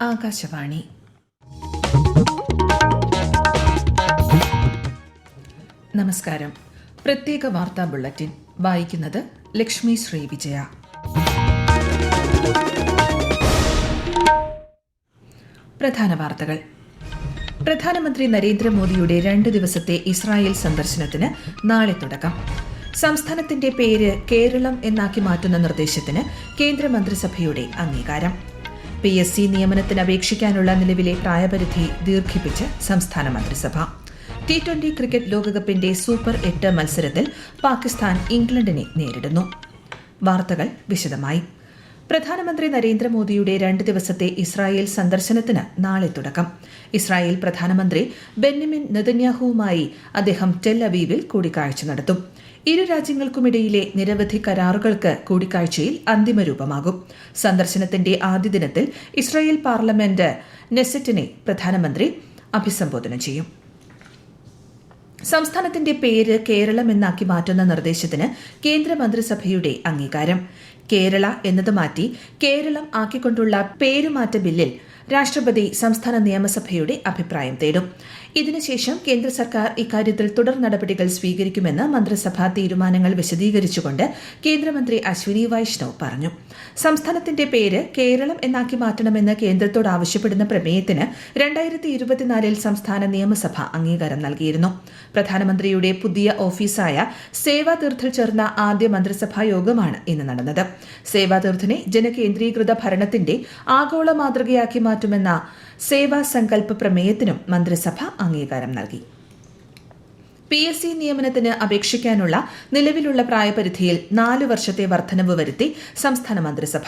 ആകാശവാണി. നമസ്കാരം. പ്രത്യേക വാർത്താ ബുള്ളറ്റിൻ വായിക്കുന്നത് ലക്ഷ്മി ശ്രീ വിജയ. പ്രധാന വാർത്തകൾ. പ്രധാനമന്ത്രി നരേന്ദ്രമോദിയുടെ 2 ദിവസത്തെ ഇസ്രായേൽ സന്ദർശനത്തിന് നാളെ തുടക്കം. സംസ്ഥാനത്തിന്റെ പേര് കേരളം എന്നാക്കി മാറ്റുന്ന നിർദ്ദേശത്തിന് കേന്ദ്രമന്ത്രിസഭയുടെ അംഗീകാരം. PSC നിയമനത്തിന് അപേക്ഷിക്കാനുള്ള നിലവിലെ പ്രായപരിധി ദീർഘിപ്പിച്ച് സംസ്ഥാന മന്ത്രിസഭ. T20 ക്രിക്കറ്റ് ലോകകപ്പിന്റെ സൂപ്പർ 8 മത്സരത്തിൽ പാകിസ്ഥാൻ ഇംഗ്ലണ്ടിനെ നേരിടുന്നു. വാർത്തകൾ വിശദമായി. പ്രധാനമന്ത്രി നരേന്ദ്രമോദിയുടെ 2 ദിവസത്തെ ഇസ്രായേൽ സന്ദർശനത്തിന് നാളെ തുടക്കം. ഇസ്രായേൽ പ്രധാനമന്ത്രി ബെന്യമിൻ നെതന്യാഹുവുമായി അദ്ദേഹം ടെൽ അവീവിൽ കൂടിക്കാഴ്ച നടത്തും. ഇരു രാജ്യങ്ങൾക്കുമിടയിലെ നിരവധി കരാറുകൾക്ക് കൂടിക്കാഴ്ചയിൽ അന്തിമരൂപമാകും. സന്ദർശനത്തിന്റെ ആദ്യ ദിനത്തിൽ ഇസ്രായേൽ പാർലമെന്റ് നെസറ്റിനെ പ്രധാനമന്ത്രി അഭിസംബോധന ചെയ്യും. സംസ്ഥാനത്തിന്റെ പേര് കേരളം എന്നാക്കി മാറ്റുന്ന നിർദ്ദേശത്തിന് കേന്ദ്രമന്ത്രിസഭയുടെ അംഗീകാരം. കേരള എന്നത് മാറ്റി കേരളം ആക്കിക്കൊണ്ടുള്ള പേരുമാറ്റ ബില്ലിൽ രാഷ്ട്രപതി സംസ്ഥാന നിയമസഭയുടെ അഭിപ്രായം തേടും. ഇതിനുശേഷം കേന്ദ്ര സർക്കാർ ഇക്കാര്യത്തിൽ തുടർ നടപടികൾ സ്വീകരിക്കുമെന്ന് മന്ത്രിസഭാ തീരുമാനങ്ങൾ വിശദീകരിച്ചുകൊണ്ട് കേന്ദ്രമന്ത്രി അശ്വിനി വൈഷ്ണവ് പറഞ്ഞു. സംസ്ഥാനത്തിന്റെ പേര് കേരളം എന്നാക്കി മാറ്റണമെന്ന് കേന്ദ്രത്തോട് ആവശ്യപ്പെടുന്ന പ്രമേയത്തിന് 2024 സംസ്ഥാന നിയമസഭ അംഗീകാരം നൽകിയിരുന്നു. പ്രധാനമന്ത്രിയുടെ പുതിയ ഓഫീസായ സേവാതീർത്ഥിൽ ചേർന്ന ആദ്യ മന്ത്രിസഭാ യോഗമാണ് ഇന്ന് നടന്നത്. സേവാതീർത്ഥിനെ ജനകേന്ദ്രീകൃത ഭരണത്തിന്റെ ആഗോള മാതൃകയാക്കി മാറ്റുമെന്ന സേവാ സങ്കല്പ പ്രമേയത്തിനും മന്ത്രിസഭ അംഗീകാരം നൽകി. PSC നിയമനത്തിന് അപേക്ഷിക്കാനുള്ള നിലവിലുള്ള പ്രായപരിധിയിൽ 4 വർഷത്തെ വർധനവ് വരുത്തി സംസ്ഥാന മന്ത്രിസഭ.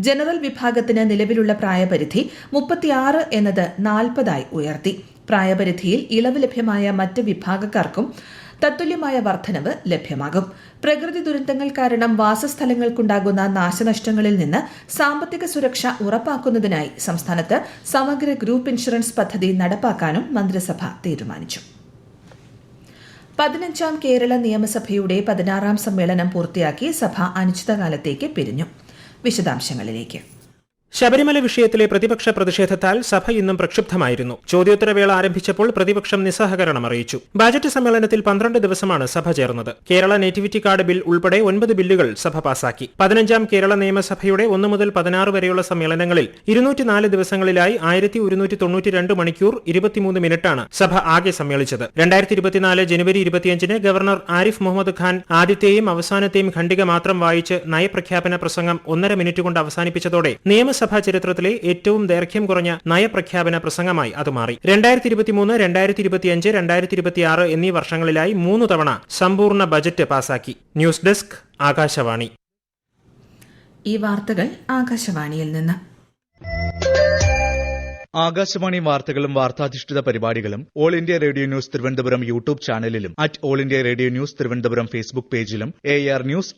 ജനറൽ വിഭാഗത്തിന് നിലവിലുള്ള പ്രായപരിധി 36 എന്നത് 40 ഉയർത്തി. പ്രായപരിധിയിൽ ഇളവ് ലഭ്യമായ മറ്റ് വിഭാഗക്കാർക്കും തത്തുല്യമായ വർധനവ് ലഭ്യമാകും. പ്രകൃതി ദുരന്തങ്ങൾ കാരണം വാസസ്ഥലങ്ങൾക്കുണ്ടാകുന്ന നാശനഷ്ടങ്ങളിൽ നിന്ന് സാമ്പത്തിക സുരക്ഷ ഉറപ്പാക്കുന്നതിനായി സംസ്ഥാനത്ത് സമഗ്ര ഗ്രൂപ്പ് ഇൻഷുറൻസ് പദ്ധതി നടപ്പാക്കാനും മന്ത്രിസഭ തീരുമാനിച്ചു. 15ാം കേരള നിയമസഭയുടെ 16ാം സമ്മേളനം പൂർത്തിയാക്കി സഭ അനിശ്ചിതകാലത്തേക്ക് പിരിഞ്ഞു. വിശദാംശങ്ങളിലേക്ക്. ശബരിമല വിഷയത്തിലെ പ്രതിപക്ഷ പ്രതിഷേധത്താൽ സഭ ഇന്നും പ്രക്ഷുബ്ധമായിരുന്നു. ചോദ്യോത്തരവേള ആരംഭിച്ചപ്പോൾ പ്രതിപക്ഷം നിസ്സഹകരണം അറിയിച്ചു. ബജറ്റ് സമ്മേളനത്തിൽ 12 ദിവസമാണ് സഭ ചേർന്നത്. കേരള നേറ്റിവിറ്റി കാർഡ് ബിൽ ഉൾപ്പെടെ 9 ബില്ലുകൾ സഭ പാസാക്കി. 15ാം കേരള നിയമസഭയുടെ 1 മുതൽ 16 വരെയുള്ള സമ്മേളനങ്ങളിൽ 204 ദിവസങ്ങളിലായി 1192 മണിക്കൂർ 23 മിനിറ്റാണ് സഭ ആകെ സമ്മേളിച്ചത്. 2024 ജനുവരി 25-ന് ഗവർണർ ആരിഫ് മുഹമ്മദ് ഖാൻ ആദ്യത്തെയും അവസാനത്തെയും ഖണ്ഡിക മാത്രം വായിച്ച് നയപ്രഖ്യാപന പ്രസംഗം 1.5 മിനിറ്റ് കൊണ്ട് അവസാനിപ്പിച്ചതോടെ നിയമസഭാ ചരിത്രത്തിലെ ഏറ്റവും ദൈർഘ്യം കുറഞ്ഞ നയപ്രഖ്യാപന പ്രസംഗമായി അത് മാറി. 2023, 2025, 2026 എന്നീ വർഷങ്ങളിലായി 3 തവണ സമ്പൂർണ്ണ ബജറ്റ് പാസാക്കി. News desk, Akashvani. ഈ വാർത്തകൾ ആകാശവാണിയിൽ നിന്ന്. ആകാശവാണി വാർത്തകളും വാർത്താധിഷ്ഠിത പരിപാടികളും all India radio news Thiruvananthapuram YouTube ചാനലിലും all India radio news Thiruvananthapuram Facebook പേജിലും AR News_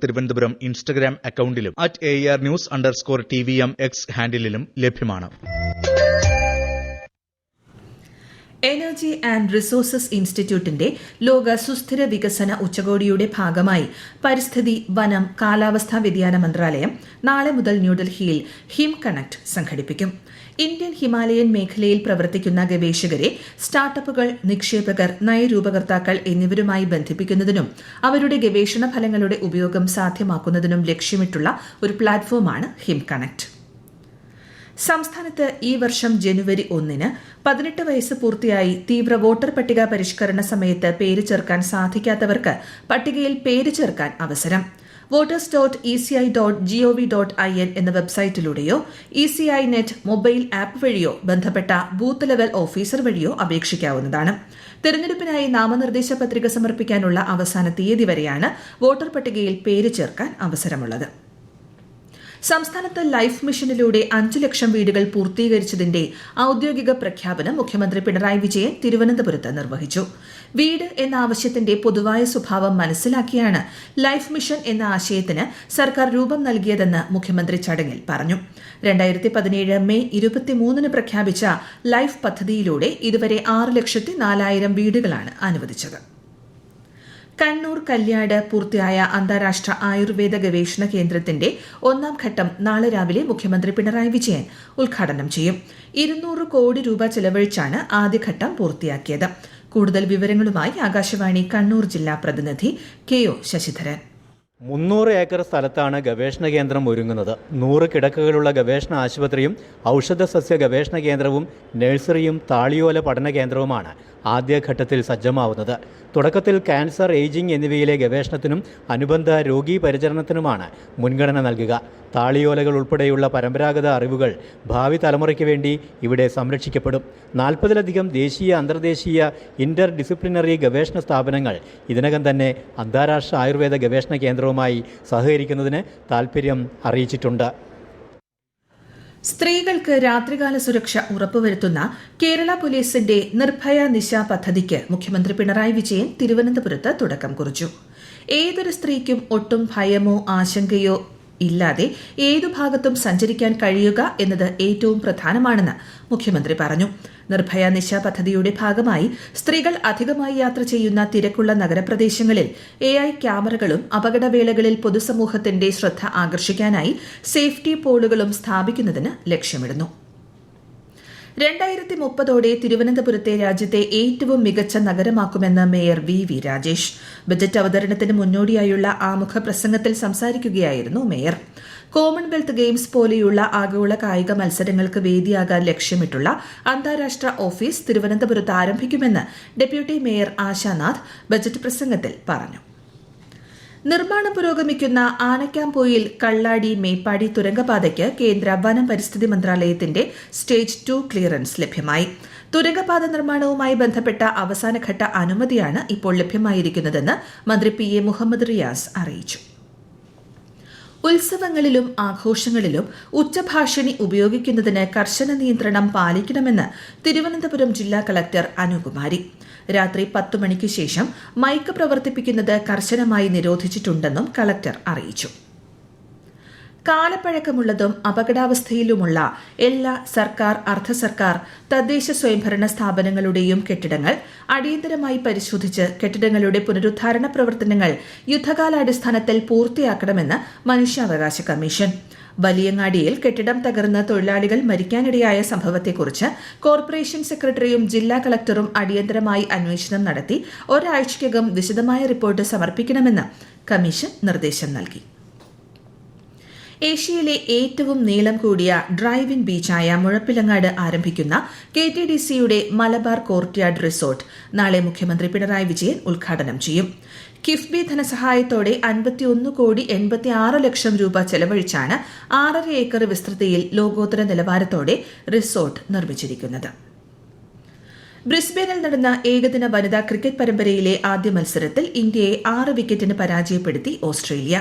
തിരുവനന്തപുരം ഇൻസ്റ്റഗ്രാം അക്കൌണ്ടിലും AR News_TVM X ഹാൻഡിലും ലഭ്യമാണ്. എനർജി ആൻഡ് റിസോഴ്സസ് ഇൻസ്റ്റിറ്റ്യൂട്ടിന്റെ ലോക സുസ്ഥിര വികസന ഉച്ചകോടിയുടെ ഭാഗമായി പരിസ്ഥിതി, വനം, കാലാവസ്ഥാ വ്യതിയാന മന്ത്രാലയം നാളെ മുതൽ ന്യൂഡൽഹിയിൽ ഹിം കണക്ട് സംഘടിപ്പിക്കും. ഇന്ത്യൻ ഹിമാലയൻ മേഖലയിൽ പ്രവർത്തിക്കുന്ന ഗവേഷകരെ സ്റ്റാർട്ടപ്പുകൾ, നിക്ഷേപകർ, നയരൂപകർത്താക്കൾ എന്നിവരുമായി ബന്ധിപ്പിക്കുന്നതിനും അവരുടെ ഗവേഷണ ഫലങ്ങളുടെ ഉപയോഗം സാധ്യമാക്കുന്നതിനും ലക്ഷ്യമിട്ടുള്ള ഒരു പ്ലാറ്റ്ഫോമാണ് ഹിം കണക്ട്. സംസ്ഥാനത്ത് ഈ വർഷം ജനുവരി 1-ന് 18 വയസ്സ് പൂർത്തിയായി തീവ്ര വോട്ടർ പട്ടിക പരിഷ്കരണ സമയത്ത് പേര് ചേർക്കാൻ സാധിക്കാത്തവർക്ക് പട്ടികയിൽ പേര് ചേർക്കാൻ അവസരം. voters.eci.gov.in എന്ന വെബ്സൈറ്റിലൂടെയോ ECI നെറ്റ് മൊബൈൽ ആപ്പ് വഴിയോ ബന്ധപ്പെട്ട ബൂത്ത് ലെവൽ ഓഫീസർ വഴിയോ അപേക്ഷിക്കാവുന്നതാണ്. തെരഞ്ഞെടുപ്പിനായി നാമനിർദ്ദേശ പത്രിക സമർപ്പിക്കാനുള്ള അവസാന തീയതി വരെയാണ് വോട്ടർ പട്ടികയിൽ പേര് ചേർക്കാൻ അവസരമുള്ളത്. സംസ്ഥാനത്ത് ലൈഫ് മിഷനിലൂടെ 5 ലക്ഷം വീടുകൾ പൂർത്തീകരിച്ചതിന്റെ ഔദ്യോഗിക പ്രഖ്യാപനം മുഖ്യമന്ത്രി പിണറായി വിജയൻ തിരുവനന്തപുരത്ത് നിർവഹിച്ചു. വീട് എന്ന ആവശ്യത്തിന്റെ പൊതുവായ സ്വഭാവം മനസ്സിലാക്കിയാണ് ലൈഫ് മിഷൻ എന്ന ആശയത്തിന് സർക്കാർ രൂപം നൽകിയതെന്ന് മുഖ്യമന്ത്രി ചടങ്ങിൽ പറഞ്ഞു. 2017 മെയ് 23-ന് പ്രഖ്യാപിച്ച ലൈഫ് പദ്ധതിയിലൂടെ ഇതുവരെ 6,04,000 വീടുകളാണ് അനുവദിച്ചത്. കണ്ണൂർ കല്യാട് പൂർത്തിയായ അന്താരാഷ്ട്ര ആയുർവേദ ഗവേഷണ കേന്ദ്രത്തിന്റെ 1ാം ഘട്ടം നാളെ രാവിലെ മുഖ്യമന്ത്രി പിണറായി വിജയൻ ഉദ്ഘാടനം ചെയ്യും. 200 കോടി രൂപ ചെലവഴിച്ചാണ് ആദ്യഘട്ടം പൂർത്തിയാക്കിയത്. കൂടുതൽ വിവരങ്ങളുമായി ആകാശവാണി കണ്ണൂർ ജില്ലാ പ്രതിനിധി കെ.ഒ. ശശിധരൻ. 300 ഏക്കർ സ്ഥലത്താണ് ഗവേഷണ കേന്ദ്രം ഒരുങ്ങുന്നത്. 100 കിടക്കകളുള്ള ഗവേഷണ ആശുപത്രിയും ഔഷധ സസ്യ ഗവേഷണ കേന്ദ്രവും നഴ്സറിയും താളിയോല പഠന കേന്ദ്രവുമാണ് ആദ്യഘട്ടത്തിൽ സജ്ജമാവുന്നത്. തുടക്കത്തിൽ ക്യാൻസർ, ഏജിംഗ് എന്നിവയിലെ ഗവേഷണത്തിനും അനുബന്ധ രോഗീ പരിചരണത്തിനുമാണ് മുൻഗണന നൽകുക. താളിയോലകൾ ഉൾപ്പെടെയുള്ള പരമ്പരാഗത അറിവുകൾ ഭാവി തലമുറയ്ക്ക് വേണ്ടി ഇവിടെ സംരക്ഷിക്കപ്പെടും. 40-ലധികം ദേശീയ, അന്തർദേശീയ, ഇന്റർ ഡിസിപ്ലിനറി ഗവേഷണ സ്ഥാപനങ്ങൾ ഇതിനകം തന്നെ അന്താരാഷ്ട്ര ആയുർവേദ ഗവേഷണ കേന്ദ്രവുമായി സഹകരിക്കുന്നതിന് താൽപ്പര്യം അറിയിച്ചിട്ടുണ്ട്. സ്ത്രീകൾക്ക് രാത്രികാല സുരക്ഷ ഉറപ്പുവരുത്തുന്ന കേരള പോലീസിന്റെ നിർഭയ നിശ പദ്ധതിക്ക് മുഖ്യമന്ത്രി പിണറായി വിജയൻ തിരുവനന്തപുരത്ത് തുടക്കം കുറിച്ചു. ഏതൊരു സ്ത്രീക്കും ഒട്ടും ഭയമോ ആശങ്കയോ ഇല്ലാതെ ഏതു ഭാഗത്തും സഞ്ചരിക്കാൻ കഴിയുക എന്നത് ഏറ്റവും പ്രധാനമാണെന്ന് മുഖ്യമന്ത്രി പറഞ്ഞു. നിർഭയ നിശ പദ്ധതിയുടെ ഭാഗമായി സ്ത്രീകൾ അധികമായി യാത്ര ചെയ്യുന്ന തിരക്കുള്ള നഗരപ്രദേശങ്ങളിൽ AI ക്യാമറകളും അപകടവേളകളിൽ പൊതുസമൂഹത്തിന്റെ ശ്രദ്ധ ആകർഷിക്കാനായി സേഫ്റ്റി പോളുകളും സ്ഥാപിക്കുന്നതിന് ലക്ഷ്യമിടുന്നു. 2030ഓടെ തിരുവനന്തപുരത്തെ രാജ്യത്തെ ഏറ്റവും മികച്ച നഗരമാക്കുമെന്ന് മേയർ വി രാജേഷ്. ബജറ്റ് അവതരണത്തിന് മുന്നോടിയായുള്ള ആമുഖ പ്രസംഗത്തിൽ സംസാരിക്കുകയായിരുന്നു മേയർ. കോമൺവെൽത്ത് ഗെയിംസ് പോലെയുള്ള ആഗോള കായിക മത്സരങ്ങൾക്ക് വേദിയാകാൻ ലക്ഷ്യമിട്ടുള്ള അന്താരാഷ്ട്ര ഓഫീസ് തിരുവനന്തപുരത്ത് ആരംഭിക്കുമെന്ന് ഡെപ്യൂട്ടി മേയർ ആശാനാഥ് ബജറ്റ് പ്രസംഗത്തിൽ പറഞ്ഞു. നിർമ്മാണം പുരോഗമിക്കുന്ന ആനക്കാംപൊയിൽ കള്ളാടി മേപ്പാടി തുരങ്കപാതയ്ക്ക് കേന്ദ്ര വനം പരിസ്ഥിതി മന്ത്രാലയത്തിന്റെ സ്റ്റേജ് 2 ക്ലിയറൻസ് ലഭ്യമായി. തുരങ്കപാത നിർമ്മാണവുമായി ബന്ധപ്പെട്ട അവസാനഘട്ട അനുമതിയാണ് ഇപ്പോൾ ലഭ്യമായിരിക്കുന്നതെന്ന് മന്ത്രി PA മുഹമ്മദ് റിയാസ് അറിയിച്ചു. ഉത്സവങ്ങളിലും ആഘോഷങ്ങളിലും ഉച്ചഭാഷിണി ഉപയോഗിക്കുന്നതിന് കർശന നിയന്ത്രണം പാലിക്കണമെന്ന് തിരുവനന്തപുരം ജില്ലാ കളക്ടർ അനുകുമാരി. രാത്രി 10 മണിക്ക് ശേഷം മൈക്ക് പ്രവർത്തിപ്പിക്കുന്നത് കർശനമായി നിരോധിച്ചിട്ടുണ്ടെന്നും കളക്ടർ അറിയിച്ചു. കാലപ്പഴക്കമുള്ളതും അപകടാവസ്ഥയിലുമുള്ള എല്ലാ സർക്കാർ, അർദ്ധ സർക്കാർ, തദ്ദേശ സ്വയംഭരണ സ്ഥാപനങ്ങളുടെയും കെട്ടിടങ്ങൾ അടിയന്തരമായി പരിശോധിച്ച് കെട്ടിടങ്ങളുടെ പുനരുദ്ധാരണ പ്രവർത്തനങ്ങൾ യുദ്ധകാലാടിസ്ഥാനത്തിൽ പൂർത്തിയാക്കണമെന്ന് മനുഷ്യാവകാശ കമ്മീഷൻ. വലിയങ്ങാടിയിൽ കെട്ടിടം തകർന്ന് തൊഴിലാളികൾ മരിക്കാനിടയായ സംഭവത്തെക്കുറിച്ച് കോർപ്പറേഷൻ സെക്രട്ടറിയും ജില്ലാ കളക്ടറും അടിയന്തരമായി അന്വേഷണം നടത്തി ഒരാഴ്ചയ്ക്കകം വിശദമായ റിപ്പോർട്ട് സമർപ്പിക്കണമെന്ന് കമ്മീഷൻ നിർദ്ദേശം നൽകി. ഏഷ്യയിലെ ഏറ്റവും നീളം കൂടിയ ഡ്രൈവ് ഇൻ ബീച്ചായ മുഴപ്പിലങ്ങാട് ആരംഭിക്കുന്ന KTDCയുടെ മലബാർ കോർട്ട്യാർഡ് റിസോർട്ട് നാളെ മുഖ്യമന്ത്രി പിണറായി വിജയൻ ഉദ്ഘാടനം ചെയ്യും. കിഫ്ബി ധനസഹായത്തോടെ 51,86 ലക്ഷം രൂപ ചെലവഴിച്ചാണ് 6.5 ഏക്കർ വിസ്തൃതിയിൽ ലോകോത്തര നിലവാരത്തോടെ റിസോർട്ട് നിർമ്മിച്ചിരിക്കുന്നത്. ബ്രിസ്ബേനിൽ നടന്ന ഏകദിന വനിതാ ക്രിക്കറ്റ് പരമ്പരയിലെ ആദ്യ മത്സരത്തിൽ ഇന്ത്യയെ 6 വിക്കറ്റിന് പരാജയപ്പെടുത്തി ഓസ്ട്രേലിയ.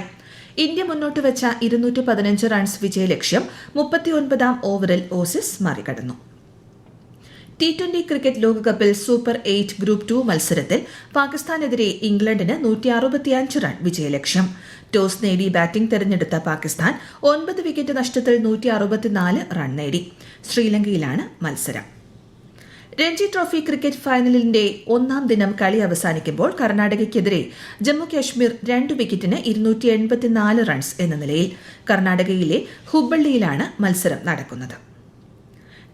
ഇന്ത്യ മുന്നോട്ടുവച്ച 215 റൺസ് വിജയലക്ഷ്യം 39ാം ഓവറിൽ ഓസീസ് മറികടന്നു. T20 ക്രിക്കറ്റ് ലോകകപ്പിൽ സൂപ്പർ 8 ഗ്രൂപ്പ് 2 മത്സരത്തിൽ പാകിസ്ഥാനെതിരെ ഇംഗ്ലണ്ടിന് 165 റൺ വിജയലക്ഷ്യം. ടോസ് നേടി ബാറ്റിംഗ് തെരഞ്ഞെടുത്ത പാകിസ്ഥാൻ 9 വിക്കറ്റ് നഷ്ടത്തിൽ 164 റൺ നേടി. ശ്രീലങ്കയിലാണ് മത്സരം. രഞ്ജി ട്രോഫി ക്രിക്കറ്റ് ഫൈനലിന്റെ 1ാം ദിനം കളി അവസാനിക്കുമ്പോൾ കർണാടകയ്ക്കെതിരെ ജമ്മു കാശ്മീർ 2 വിക്കറ്റിന് 284 റൺസ് എന്ന നിലയിൽ. കർണാടകയിലെ ഹുബ്ബള്ളിയിലാണ് മത്സരം നടക്കുന്നത്.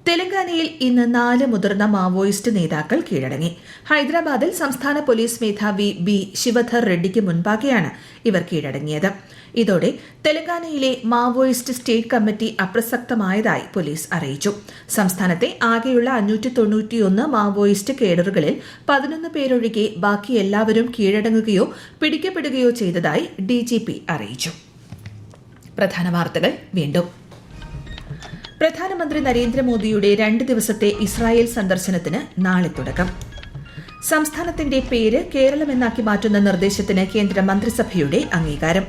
തെലങ്കാനയിൽ ഇന്ന് 4 മുതിർന്ന മാവോയിസ്റ്റ് നേതാക്കൾ കീഴടങ്ങി. ഹൈദരാബാദിൽ സംസ്ഥാന പോലീസ് മേധാവി B. ശിവധർ റെഡ്ഡിക്ക് മുൻപാകെയാണ് ഇവർ കീഴടങ്ങിയത്. ഇതോടെ തെലങ്കാനയിലെ മാവോയിസ്റ്റ് സ്റ്റേറ്റ് കമ്മിറ്റി അപ്രസക്തമായതായി പോലീസ് അറിയിച്ചു. സംസ്ഥാനത്തെ ആകെയുള്ള 591 മാവോയിസ്റ്റ് കേഡറുകളിൽ 11 പേരൊഴികെ ബാക്കി എല്ലാവരും കീഴടങ്ങുകയോ പിടിക്കപ്പെടുകയോ ചെയ്തതായി DGP അറിയിച്ചു. പ്രധാന വാർത്തകൾ വീണ്ടും. പ്രധാനമന്ത്രി നരേന്ദ്രമോദിയുടെ 2 ദിവസത്തെ ഇസ്രായേൽ സന്ദർശനത്തിന് നാളെ തുടക്കം. സംസ്ഥാനത്തിന്റെ പേര് കേരളമെന്നാക്കി മാറ്റുന്ന നിർദ്ദേശത്തിന് കേന്ദ്ര മന്ത്രിസഭയുടെ അംഗീകാരം.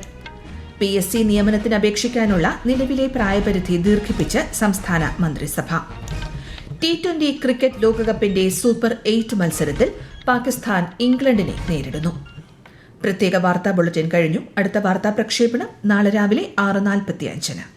PSC നിയമനത്തിന് അപേക്ഷിക്കാനുള്ള നിലവിലെ പ്രായപരിധി ദീർഘിപ്പിച്ച് സംസ്ഥാന മന്ത്രിസഭ. T20 ക്രിക്കറ്റ് ലോകകപ്പിന്റെ സൂപ്പർ 8 മത്സരത്തിൽ പാകിസ്ഥാൻ ഇംഗ്ലണ്ടിനെ നേരിടുന്നു. പ്രത്യേക വാർത്താ ബുള്ളറ്റിൻ കഴിഞ്ഞു. അടുത്ത വാർത്താ പ്രക്ഷേപണം നാളെ രാവിലെ 6:45.